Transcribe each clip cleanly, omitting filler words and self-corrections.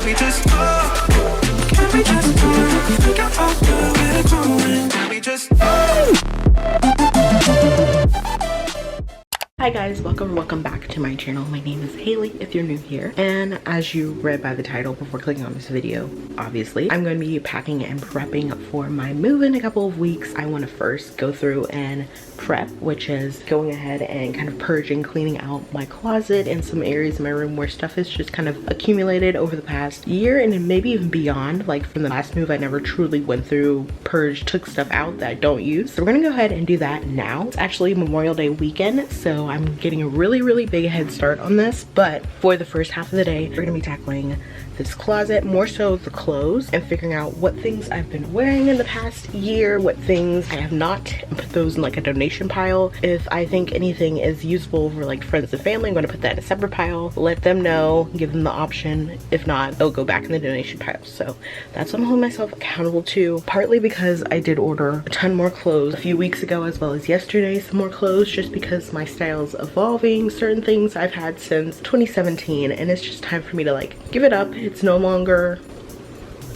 we just go? Can we just go? Figure out where we're going. Can we just Hi guys, welcome back to my channel. My name is Haley if you're new here, and as you read by the title before clicking on this video, obviously I'm going to be packing and prepping for my move in a couple of weeks. I want to first go through and prep, which is going ahead and kind of purging, cleaning out my closet and some areas in my room where stuff has just kind of accumulated over the past year and maybe even beyond. Like from the last move, I never truly went through, purged, took stuff out that I don't use. So we're gonna go ahead and do that now. It's actually Memorial Day weekend, so I'm getting a really big head start on this. But for the first half of the day, we're gonna be tackling this closet, more so the clothes, and figuring out what things I've been wearing in the past year, what things I have not, and put those in like a donation pile. If I think anything is useful for like friends and family, I'm going to put that in a separate pile, let them know, give them the option. If not, they'll go back in the donation pile. So that's what I'm holding myself accountable to, partly because I did order a ton more clothes a few weeks ago, as well as yesterday some more clothes, just because my style's evolving. Certain things I've had since 2017, and it's just time for me to like give it up. It's no longer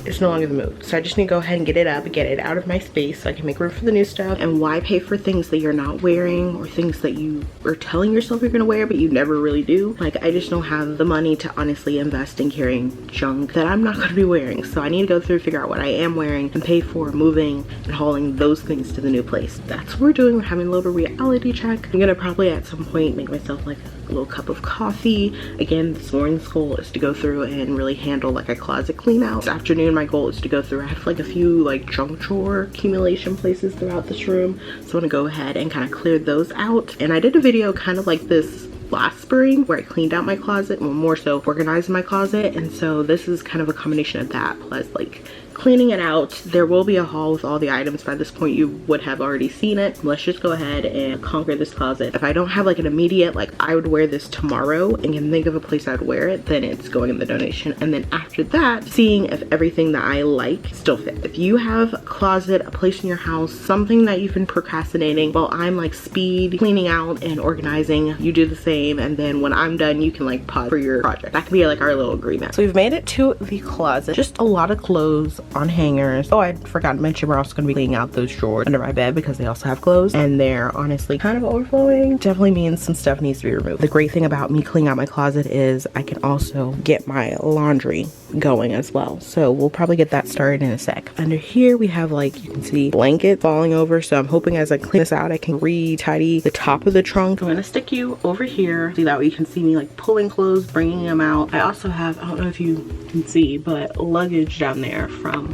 the move. So I just need to go ahead and get it up, get it out of my space so I can make room for the new stuff. And why pay for things that you're not wearing, or things that you are telling yourself you're gonna wear but you never really do? Like, I just don't have the money to honestly invest in carrying junk that I'm not gonna be wearing. So I need to go through, figure out what I am wearing, and pay for moving and hauling those things to the new place. That's what we're doing. We're having a little reality check. I'm gonna probably at some point make myself like a little cup of coffee. Again, this morning's goal is to go through and really handle like a closet clean out. This afternoon, my goal is to go through. I have like a few like junk drawer accumulation places throughout this room, so I want to go ahead and kind of clear those out. And I did a video kind of like this last spring where I cleaned out my closet, well, more so organized my closet, and so this is kind of a combination of that plus like cleaning it out. There will be a haul with all the items. By this point you would have already seen it. Let's just go ahead and conquer this closet. If I don't have like an immediate like I would wear this tomorrow and can think of a place I'd wear it, then it's going in the donation. And then after that, seeing if everything that I like still fit. If you have a closet, a place in your house, something that you've been procrastinating while I'm like speed cleaning out and organizing, you do the same, and then when I'm done you can like pause for your project. That could be like our little agreement. So we've made it to the closet. Just a lot of clothes on hangers. Oh, I forgot to mention we're also going to be cleaning out those drawers under my bed because they also have clothes and they're honestly kind of overflowing. Definitely means some stuff needs to be removed. The great thing about me cleaning out my closet is I can also get my laundry going as well, so we'll probably get that started in a sec. Under here we have, like, you can see blanket falling over, so I'm hoping as I clean this out I can re-tidy the top of the trunk. I'm gonna stick you over here so that way you can see me like pulling clothes, bringing them out. I also have, I don't know if you can see, but luggage down there from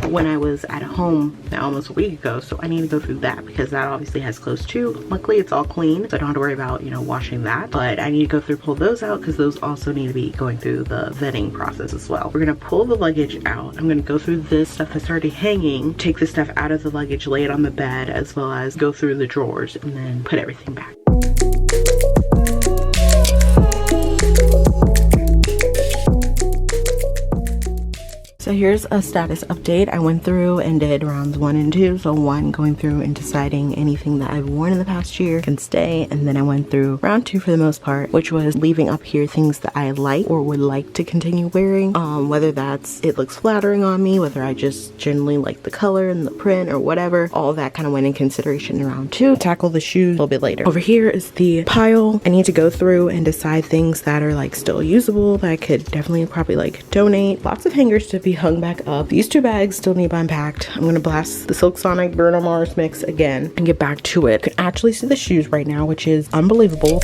when I was at home now almost a week ago, so I need to go through that because that obviously has clothes too. Luckily it's all clean, so I don't have to worry about, you know, washing that, but I need to go through, pull those out because those also need to be going through the vetting process as well. We're gonna pull the luggage out. I'm gonna go through this stuff that's already hanging, take the stuff out of the luggage, lay it on the bed, as well as go through the drawers and then put everything back. So here's a status update. I went through and did rounds 1 and 2. So 1, going through and deciding anything that I've worn in the past year can stay. And then I went through round 2 for the most part, which was leaving up here things that I like or would like to continue wearing. Whether that's it looks flattering on me, whether I just generally like the color and the print or whatever. All that kind of went in consideration in round 2. Tackle the shoes a little bit later. Over here is the pile. I need to go through and decide things that are like still usable that I could definitely probably like donate. Lots of hangers to be hung back up. These 2 bags still need to be unpacked. I'm gonna blast the Silk Sonic Bruno Mars mix again and get back to it. You can actually see the shoes right now, which is unbelievable.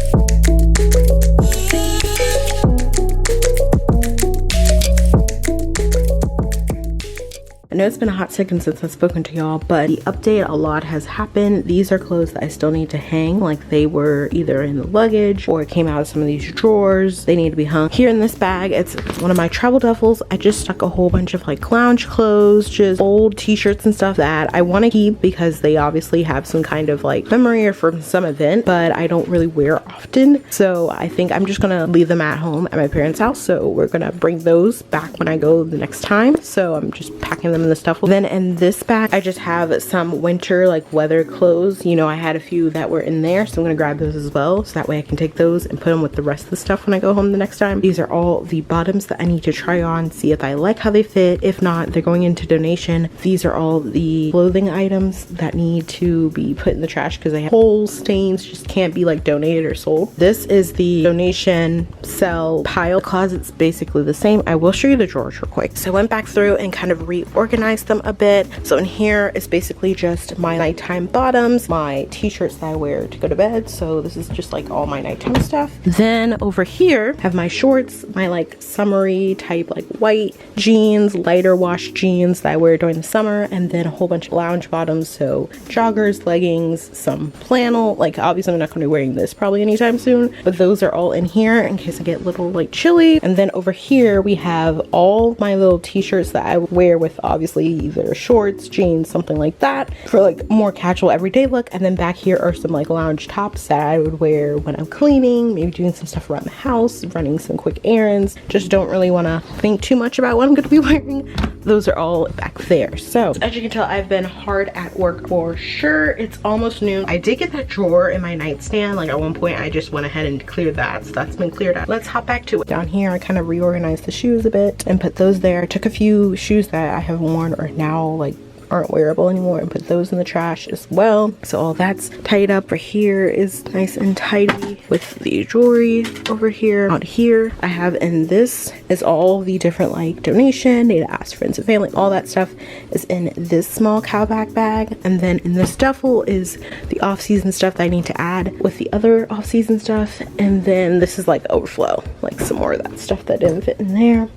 I know it's been a hot second since I've spoken to y'all, but the update, a lot has happened. These are clothes that I still need to hang, like they were either in the luggage or it came out of some of these drawers. They need to be hung. Here in this bag, it's one of my travel duffels. I just stuck a whole bunch of like lounge clothes, just old t-shirts and stuff that I want to keep because they obviously have some kind of like memory or from some event, but I don't really wear often. So I think I'm just gonna leave them at home at my parents' house. So we're gonna bring those back when I go the next time. So I'm just packing them in the stuff. Then in this bag, I just have some winter like weather clothes. You know, I had a few that were in there, so I'm gonna grab those as well, so that way I can take those and put them with the rest of the stuff when I go home the next time. These are all the bottoms that I need to try on, see if I like how they fit. If not, they're going into donation. These are all the clothing items that need to be put in the trash because they have holes, stains, just can't be like donated or sold. This is the donation sell pile. Closet's basically the same. I will show you the drawers real quick. So I went back through and kind of reorganized them a bit. So in here is basically just my nighttime bottoms, my t-shirts that I wear to go to bed. So this is just like all my nighttime stuff. Then over here have my shorts, my like summery type like white jeans, lighter wash jeans that I wear during the summer, and then a whole bunch of lounge bottoms, so joggers, leggings, some flannel. Like obviously I'm not going to be wearing this probably anytime soon, but those are all in here in case I get a little like chilly. And then over here we have all my little t-shirts that I wear with obviously either shorts, jeans, something like that for like more casual everyday look. And then back here are some like lounge tops that I would wear when I'm cleaning, maybe doing some stuff around the house, running some quick errands, just don't really want to think too much about what I'm going to be wearing. Those are all back there. So as you can tell, I've been hard at work for sure. It's almost noon. I did get that drawer in my nightstand. Like at one point I just went ahead and cleared that, so that's been cleared out. Let's hop back to it. Down here I kind of reorganized the shoes a bit and put those there. I took a few shoes that I have worn or now like aren't wearable anymore and put those in the trash as well. So all that's tied up. Right here is nice and tidy with the jewelry over here. Out here I have, and this is all the different like donation, need to ask friends and family, all that stuff is in this small cowback bag. And then in this duffel is the off-season stuff that I need to add with the other off-season stuff. And then this is like overflow, like some more of that stuff that didn't fit in there.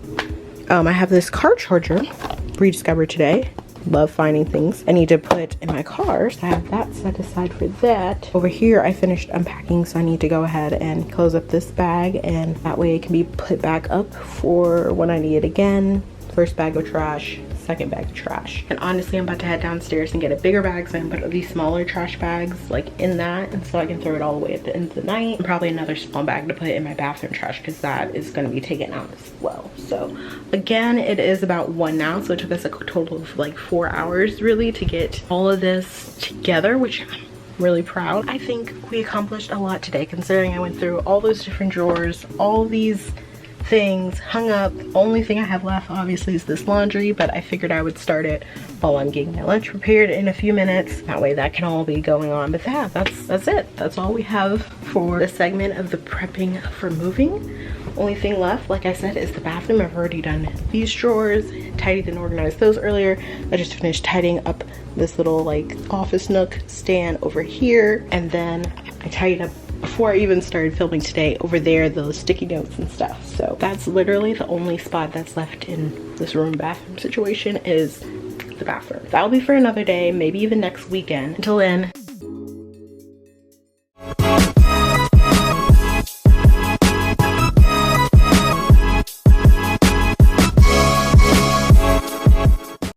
I have this car charger rediscovered today. Love finding things I need to put in my car, so I have that set aside for that. Over here I finished unpacking, so I need to go ahead and close up this bag, and that way it can be put back up for when I need it again. First bag of trash, second bag of trash. And honestly I'm about to head downstairs and get a bigger bag so I can put these smaller trash bags like in that, and so I can throw it all away at the end of the night. And probably another small bag to put in my bathroom trash because that is going to be taken out as well. So again, it is about 1 now, so it took us a total of like 4 hours really to get all of this together, which I'm really proud. I think we accomplished a lot today considering I went through all those different drawers, all these things hung up. Only thing I have left obviously is this laundry, but I figured I would start it while I'm getting my lunch prepared in a few minutes. That way that can all be going on. But yeah, that's it. That's all we have for this segment of the prepping for moving. Only thing left, like I said, is the bathroom. I've already done these drawers, tidied and organized those earlier. I just finished tidying up this little like office nook stand over here, and then I tidied up before I even started filming today over there, those sticky notes and stuff. So that's literally the only spot that's left in this room bathroom situation is the bathroom. That'll be for another day, maybe even next weekend. Until then,